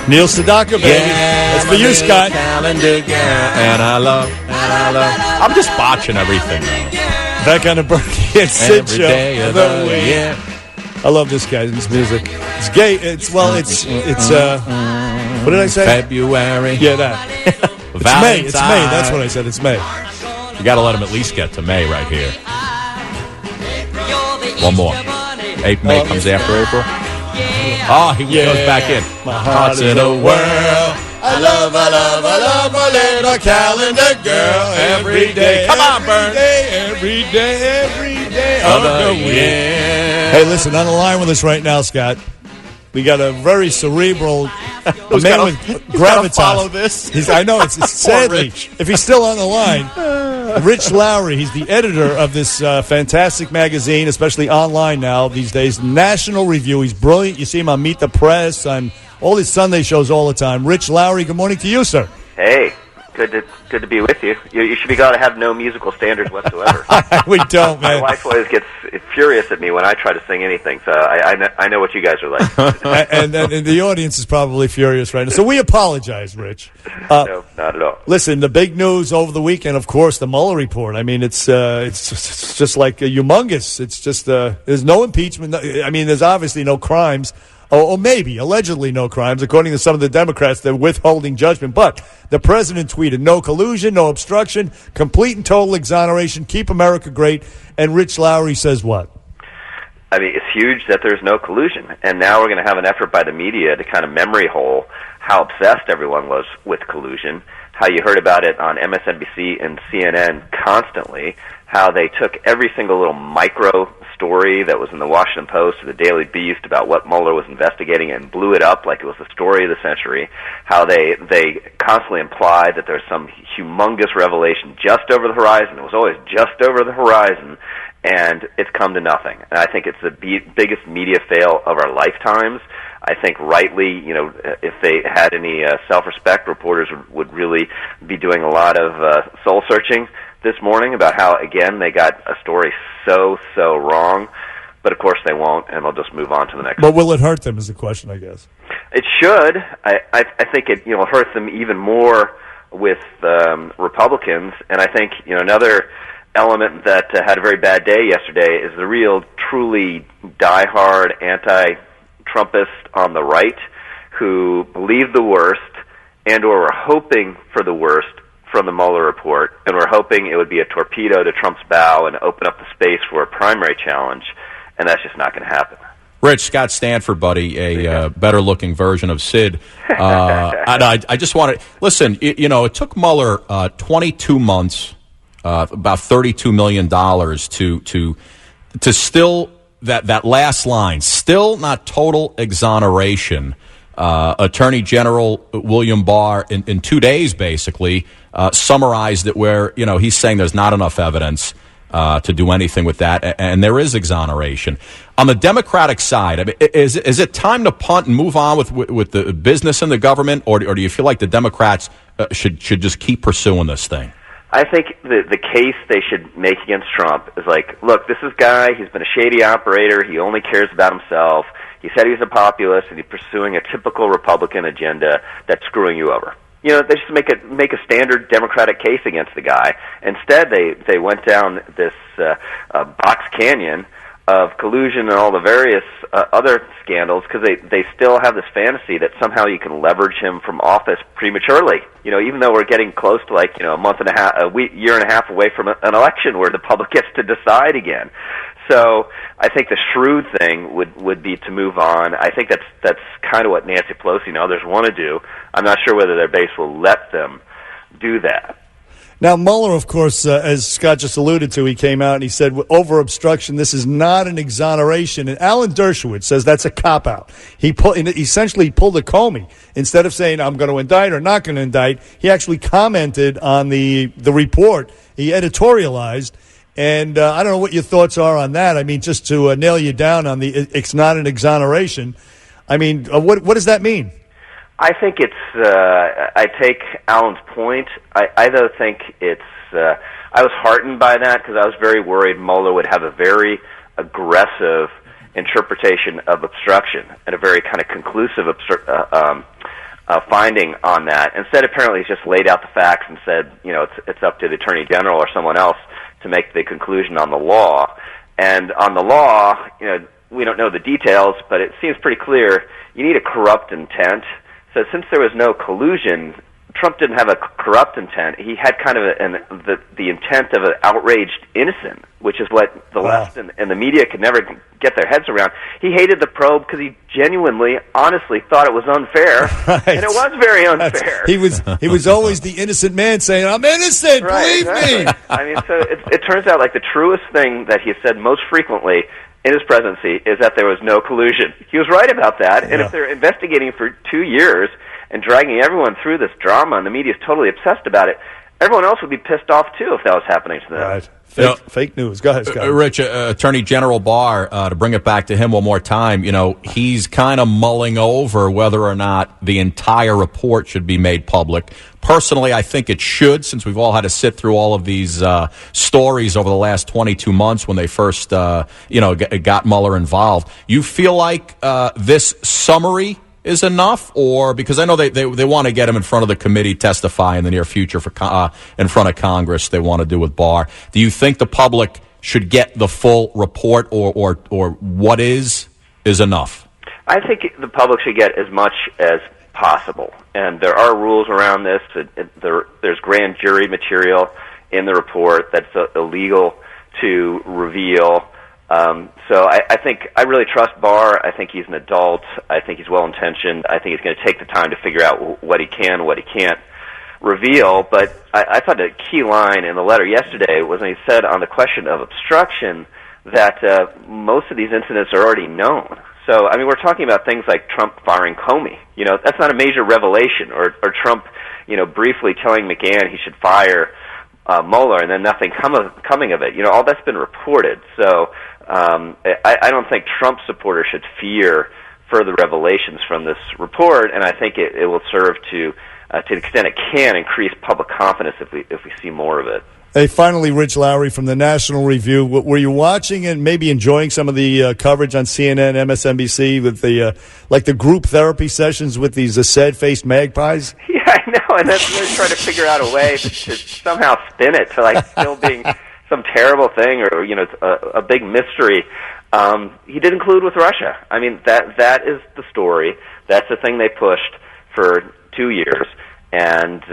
Neil Sedaka, baby. Yeah, that's for you, Scott. Calendar, yeah. And I love. I'm just botching everything, though. Back on the Berkey and Sid Every show. day of the year. I love this guy, this music. It's gay. It's what did I say? February. Yeah, that. It's May. It's May. That's what I said. It's May. You got to let him at least get to May right here. One more. May comes after April. Oh, he goes back in. My heart's in a whirl. I love my little calendar girl every day. Come on, Bern. Every day of the year. Hey, listen, on the line with us right now, Scott. We got a very cerebral man with gravitas. Follow this. I know, it's sadly, if he's still on the line, Rich Lowry. He's the editor of this fantastic magazine, especially online now these days. National Review. He's brilliant. You see him on Meet the Press, on all his Sunday shows all the time. Rich Lowry, good morning to you, sir. Hey, good to be with you. You should be glad I have no musical standards whatsoever. We don't, man. My wife always gets furious at me when I try to sing anything, so I know what you guys are like. and the audience is probably furious right now. So we apologize, Rich. No, not at all. Listen, the big news over the weekend, of course, the Mueller report. I mean, it's just like humongous. It's just there's no impeachment. I mean, there's obviously no crimes. Or maybe, allegedly no crimes. According to some of the Democrats, they're withholding judgment. But the president tweeted, no collusion, no obstruction, complete and total exoneration, keep America great. And Rich Lowry says what? I mean, it's huge that there's no collusion. And now we're going to have an effort by the media to kind of memory hole how obsessed everyone was with collusion, how you heard about it on MSNBC and CNN constantly, how they took every single little micro story that was in the Washington Post or the Daily Beast about what Mueller was investigating and blew it up like it was the story of the century, how they constantly implied that there's some humongous revelation just over the horizon. It was always just over the horizon, and it's come to nothing. And I think it's the biggest media fail of our lifetimes. I think rightly, if they had any self-respect, reporters would really be doing a lot of soul-searching this morning about how, again, they got a story so wrong. But, of course, they won't, and they'll just move on to the next one. But will it hurt them is the question, I guess. It should. I think it hurts them even more with Republicans. And I think another element that had a very bad day yesterday is the real, truly diehard anti-Trumpist on the right who believe the worst and or were hoping for the worst from the Mueller report, and we're hoping it would be a torpedo to Trump's bow and open up the space for a primary challenge, and that's just not going to happen. Rich, Scott Stanford, buddy, a better-looking version of Sid. I just want to listen. It took Mueller 22 months, about $32 million to still that last line, still not total exoneration. Attorney General William Barr, in 2 days, basically, summarized it where, he's saying there's not enough evidence to do anything with that, and there is exoneration. On the Democratic side, I mean, is it time to punt and move on with the business and the government, or do you feel like the Democrats should just keep pursuing this thing? I think the case they should make against Trump is like, look, this is guy, he's been a shady operator, he only cares about himself, he said he's a populist, and he's pursuing a typical Republican agenda that's screwing you over. They just make a standard Democratic case against the guy. Instead, they went down this box canyon of collusion and all the various other scandals because they still have this fantasy that somehow you can leverage him from office prematurely. Even though we're getting close to a month and a half, year and a half away from an election where the public gets to decide again. So I think the shrewd thing would be to move on. I think that's kind of what Nancy Pelosi and others want to do. I'm not sure whether their base will let them do that. Now, Mueller, of course, as Scott just alluded to, he came out and he said, over obstruction, this is not an exoneration. And Alan Dershowitz says that's a cop-out. He essentially pulled a Comey. Instead of saying, I'm going to indict or not going to indict, he actually commented on the report. He editorialized. And I don't know what your thoughts are on that. I mean, just to nail you down on it's not an exoneration. I mean, what does that mean? I think it's, I take Alan's point. I though think it's, I was heartened by that because I was very worried Mueller would have a very aggressive interpretation of obstruction and a very kind of conclusive finding on that. Instead, apparently, he's just laid out the facts and said, it's up to the Attorney General or someone else to make the conclusion on the law. And on the law, we don't know the details, but it seems pretty clear you need a corrupt intent. So since there was no collusion, Trump didn't have a corrupt intent. He had kind of the intent of an outraged innocent, which is what the left and the media could never get their heads around. He hated the probe because he genuinely, honestly thought it was unfair, and it was very unfair. He was always the innocent man saying, "I'm innocent, believe me." I mean, so it turns out like the truest thing that he said most frequently in his presidency is that there was no collusion. He was right about that, and if they're investigating for 2 years and dragging everyone through this drama, and the media is totally obsessed about it, everyone else would be pissed off, too, if that was happening to them. Right. Fake news. Go ahead, Scott. Rich, Attorney General Barr, to bring it back to him one more time, he's kind of mulling over whether or not the entire report should be made public. Personally, I think it should, since we've all had to sit through all of these stories over the last 22 months when they first, got Mueller involved. You feel like this summary is enough, or because I know they want to get him in front of the committee, testify in the near future for in front of Congress. They want to do with Barr. Do you think the public should get the full report, or what is enough? I think the public should get as much as possible, and there are rules around this. There's grand jury material in the report that's illegal to reveal. So I think I really trust Barr. I think he's an adult. I think he's well-intentioned. I think he's going to take the time to figure out what he can, what he can't reveal. But I thought the key line in the letter yesterday was when he said on the question of obstruction that most of these incidents are already known. So, I mean, we're talking about things like Trump firing Comey. That's not a major revelation, or Trump, briefly telling McGahn he should fire Mueller and then nothing coming of it. All that's been reported. So I don't think Trump supporters should fear further revelations from this report, and I think it will serve to the extent it can, increase public confidence if we see more of it. Hey, finally, Rich Lowry from the National Review. Were you watching and maybe enjoying some of the coverage on CNN, MSNBC with the group therapy sessions with these sad-faced magpies? Yeah, I know, and that's they're trying to figure out a way to somehow spin it to still being some terrible thing or a big mystery. He did include with Russia. I mean, that is the story. That's the thing they pushed for 2 years. And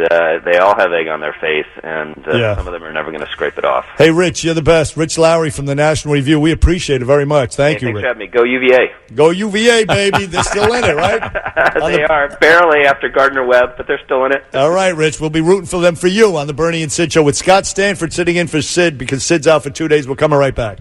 they all have egg on their face, and some of them are never going to scrape it off. Hey, Rich, you're the best. Rich Lowry from the National Review. We appreciate it very much. Thank you, Rich. Rich. Thanks for having me. Go UVA. Go UVA, baby. They're still in it, right? They are. Barely after Gardner-Webb, but they're still in it. All right, Rich. We'll be rooting for them for you on the Bernie and Sid Show with Scott Stanford sitting in for Sid because Sid's out for 2 days. We're coming right back.